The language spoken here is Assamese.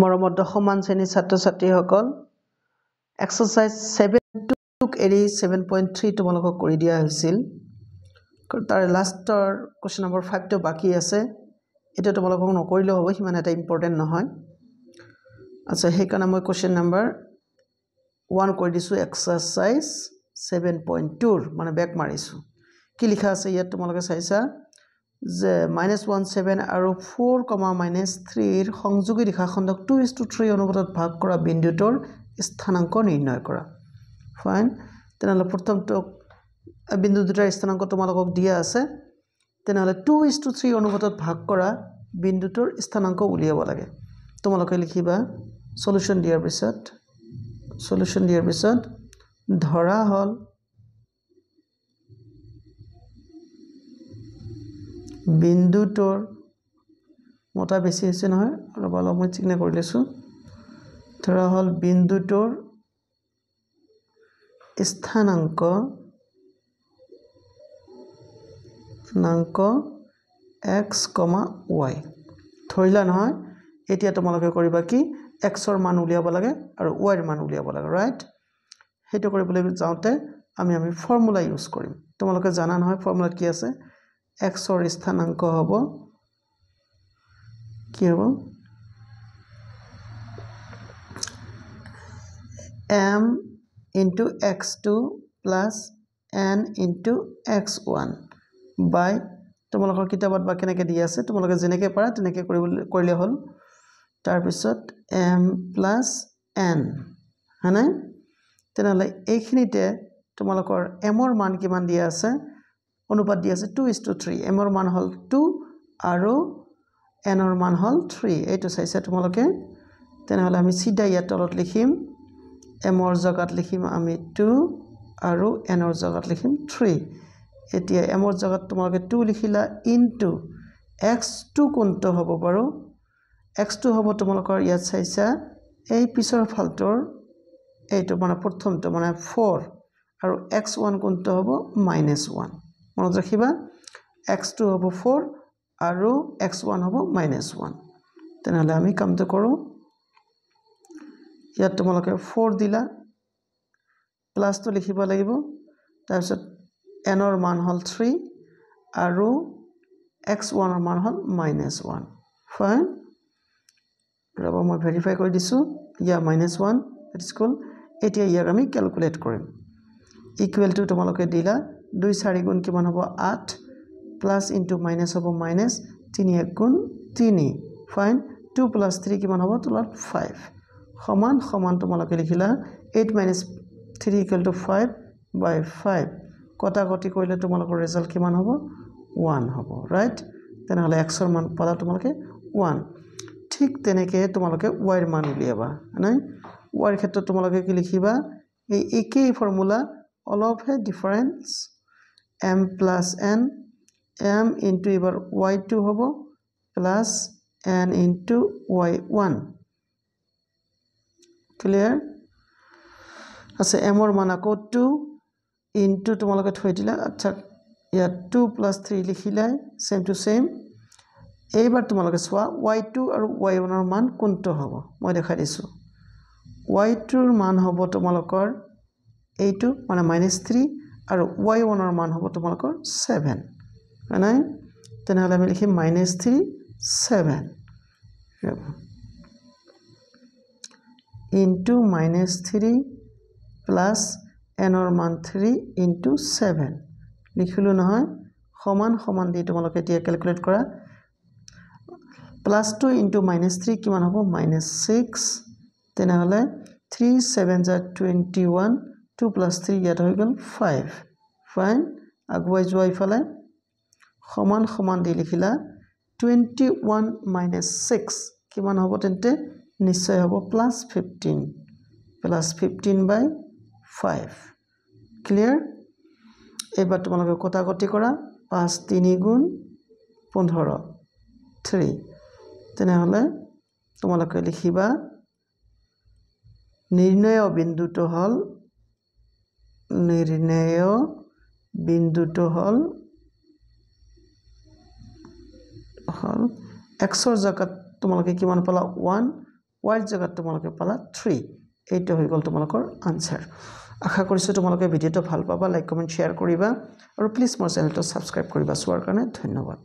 মৰমত সমান শ্ৰেণীৰ ছাত্ৰ ছাত্ৰীসকল এক্সাৰসাইজ 7 এৰি 7.3 তোমালোকক কৰি দিয়া হৈছিল তাৰ লাষ্টৰ কোৱেশ্চন নম্বৰ 5 টো বাকি আছে এটা তোমালোকক নকৰিলে হ'ব হিমান এটা ইম্পৰ্টেন্ট নহয় আচ্ছা হেকাৰণে মই কোৱেশ্চন নম্বৰ 1 কৰি দিছো এক্সাৰসাইজ 7.2 মানে বেক মাৰিছো কি লিখা আছে ইয়াত তোমালোকে চাইছা যে -17 আৰু 4,-3 ৰ সংযোগী ৰেখাখণ্ডক 2:3 অনুপাতত ভাগ কৰা বিন্দুটোৰ স্থানাংক নিৰ্ণয় কৰা ফাইন তেনেহলে প্ৰথমটো বিন্দু দুটাৰ স্থানাংক তোমালোকক দিয়া আছে তেনেহলে 2:3 অনুপাতত ভাগ কৰা বিন্দুটোৰ স্থানাংক উলিয়াব লাগে তোমালোকে লিখিবা সলিউশন দিয়াৰ পিছত ধৰা হল বিন্দুটোৰ মোটা বেছি হৈছে নহয় অলপ অলপ মই চিকনা কৰি লৈছো ধৰা হল বিন্দুটোৰ স্থানাংক x, y ধৰিলা নহয় এতিয়া তোমালোকে কৰিবা কি x ৰ মান উলিয়াব লাগে আৰু y ৰ মান উলিয়াব লাগে ৰাইট হেতু কৰিবলৈ যাওতে আমি ফৰ্মুলা ইউজ কৰিম তোমালোকে জানা নহয় ফৰ্মুলাত কি আছে x ৰ স্থানাংক হ'ব কি হ'ব m into x2 plus n into x1 by তোমালোকৰ কিতাপত বা কেনেকৈ দিয়া আছে তোমালোকে যেনেকৈ পাৰা তেনেকৈ কৰিলে হল তাৰ পিছত m plus n হয়নে তেনেহলে এইখিনিতে তোমালোকৰ m ৰ মান কিমান দিয়া আছে অনুপাত দিয়া আছে 2:3 m ৰ মান হল 2 আৰু n ৰ মান হল 3 এইটো চাইছা তোমালোকে তেনেহলে আমি সিধা ইয়াত তলত লিখিম m ৰ জাগাত লিখিম আমি 2 আৰু n ৰ জাগাত লিখিম 3 এতিয়া m ৰ জাগাত তোমালোকে 2 লিখিলা ইনটু x2 কোনটো হ'ব পাৰো x2 হ'ব তোমালোকৰ ইয়াত চাইছা এই পিছৰ ফালটোৰ এইটো মানে প্ৰথমটো মানে 4 আৰু x1 কোনটো হ'ব -1 মনত ৰাখিবা x2 হ'ব 4 আৰু x1 হ'ব -1 তেনেহলে আমি কামটো কৰো ইয়াত তোমালোকে 4 দিলা প্লাস তো লিখিব লাগিব তাৰ পিছত n ৰ মান হল 3 আৰু x1 ৰ মান হল -1 ফাইন ৰব মই ভেৰিফাই কৰি দিছো ইয়া -1 ইটস ইকুয়াল এতিয়া ইয়াক আমি ক্যালকুলেট কৰিম ইকুৱেল টু তোমালোকে দিলা 2 4 গুণ কিমান হ'ব 8 প্লাস ইনটু মাইনাস হ'ব মাইনাস 3 1 গুণ 3 ফাইন 2 প্লাস 3 কিমান হ'ব তলত 5 সমান সমান তোমালোকে লিখিলা 8 - 3 = 5 by 5 কটা কটি কৰিলে তোমালোকৰ ৰিজাল্ট কিমান হ'ব 1 হ'ব ৰাইট তেনেহলে x ৰ মান পালা তোমালোকে 1 ঠিক তেনেকৈ তোমালোকে y ৰ মান উলিয়াবা নাই y ৰ ক্ষেত্ৰত তোমালোকে কি লিখিবা এই একেই ফৰ্মুলা অলপহে difference m + n m into এবাৰ y2 হ'ব plus n into y1 clear আছে m ৰ মান আকৌ 2 into তোমালোকে থৈ দিলা আচ্ছা ইয়াত 2 + 3 লিখিলা সেম টু সেম এইবাৰ তোমালোকে চোৱা y2 আৰু y1 ৰ মান কোনটো হ'ব মই দেখাই দিছো y2 ৰ মান হ'ব তোমালোকৰ এইটো মানে -3 আৰু y1 ৰ মান হ'ব তোমালোকৰ 7 মানে তেনেহলে আমি লিখিম -3 7 into -3 plus n ৰ মান 3 into 7 লিখিলো নহয় সমান সমান দি তোমালোকে এতিয়া ক্যালকুলেট কৰা +2 into -3 কিমান হ'ব -6 তেনেহলে 3 7 = 21 2 + 3 ইয়াত হৈ গল 5 ফাইন আগুৱাই যোৱা ইফালে সমান সমান দি লিখিলা 21 - 6 কিমান হ'ব তেন্তে নিশ্চয় হ'ব +15 by 5 ক্লিয়াৰ এবাৰ তোমালোকে কটা কটি কৰা 5 3 গুণ 15 3 তেনেহলে তোমালোকে লিখিবা নিৰ্ণয় বিন্দুটো হল x ৰ জাগাত তোমালোকে কিমান পালা 1 y জায়গাত তোমালোকে পালা 3 এইটো হৈ গল তোমালোকৰ আনসাৰ আশা কৰিছো তোমালোকে ভিডিওটো ভাল পাবা লাইক কমেন্ট শেয়াৰ কৰিবা আৰু প্লিজ মোৰ চেনেলটো সাবস্ক্ৰাইব কৰিবা চোৱাৰ কাৰণে ধন্যবাদ